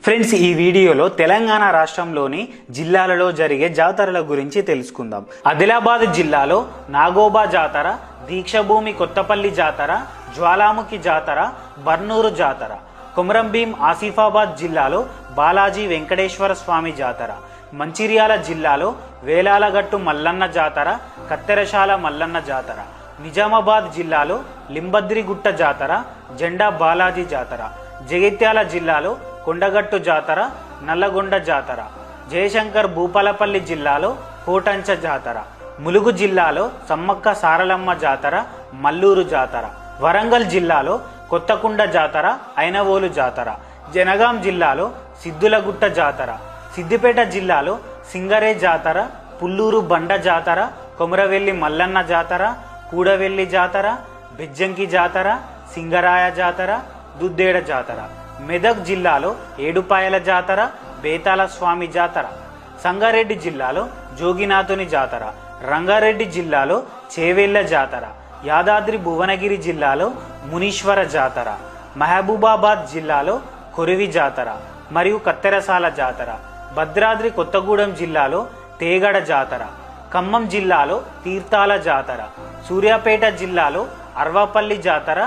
Friends, ఈ వీడియోలో తెలంగాణ రాష్ట్రంలోని జిల్లాలలో జరిగే జాతరల గురించి తెలుసుకుందాం. ఆదిలాబాద్ జిల్లాలో నాగోబా జాతర, దీక్షభూమి కొత్తపల్లి జాతర, జ్వాలాముఖి జాతర, బర్నూరు జాతర. కొమరంభీం ఆసిఫాబాద్ జిల్లాలో బాలాజీ వెంకటేశ్వర స్వామి జాతర. మంచిర్యాల జిల్లాలో వేలాలగట్టు మల్లన్న జాతర, కత్తెరశాల మల్లన్న జాతర. నిజామాబాద్ జిల్లాలో లింబద్రిగుట్ట జాతర, జెండా బాలాజీ జాతర. జగిత్యాల జిల్లాలో కొండగట్టు జాతర, నల్లగొండ జాతర. జయశంకర్ భూపాలపల్లి జిల్లాలో కోటంచ జాతర. ములుగు జిల్లాలో సమ్మక్క సారలమ్మ జాతర, మల్లూరు జాతర. వరంగల్ జిల్లాలో కొత్తకుండ జాతర, ఐనవోలు జాతర. జనగాం జిల్లాలో సిద్దులగుట్ట జాతర. సిద్దిపేట జిల్లాలో సింగరే జాతర, పుల్లూరు బండ జాతర, కొమరవెల్లి మల్లన్న జాతర, కూడవెల్లి జాతర, బెజ్జంకి జాతర, సింగరాయ జాతర, దుద్దేడ జాతర. మెదక్ జిల్లాలో ఏడుపాయల జాతర, బేతాల స్వామి జాతర. సంగారెడ్డి జిల్లాలో జోగినాథుని జాతర. రంగారెడ్డి జిల్లాలో చేవెళ్ల జాతర. యాదాద్రి భువనగిరి జిల్లాలో మునీశ్వర జాతర. మహబూబాబాద్ జిల్లాలో కొరివి జాతర మరియు కత్తెరసాల జాతర. భద్రాద్రి కొత్తగూడెం జిల్లాలో తేగడ జాతర. ఖమ్మం జిల్లాలో తీర్థాల జాతర. సూర్యాపేట జిల్లాలో అర్వాపల్లి జాతర,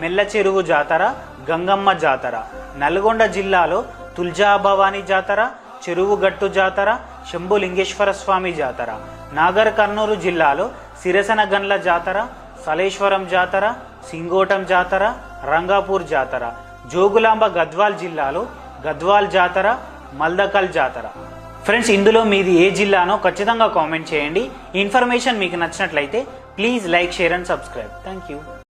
మెల్ల చెరువు జాతర, గంగమ్మ జాతర. నల్గొండ జిల్లాలో తుల్జాభవాని జాతర, చెరువుగట్టు జాతర, శంభులింగేశ్వర స్వామి జాతర. నాగర్ కర్నూలు జిల్లాలో సిరసనగండ్ల జాతర, సలేశ్వరం జాతర, సింగోటం జాతర, రంగాపూర్ జాతర. జోగులాంబ గద్వాల్ జిల్లాలో గద్వాల్ జాతర, మల్దకల్ జాతర. ఫ్రెండ్స్, ఇందులో మీది ఏ జిల్లానో ఖచ్చితంగా కామెంట్ చేయండి. ఇన్ఫర్మేషన్ మీకు నచ్చినట్లయితే please like, share and subscribe. Thank you.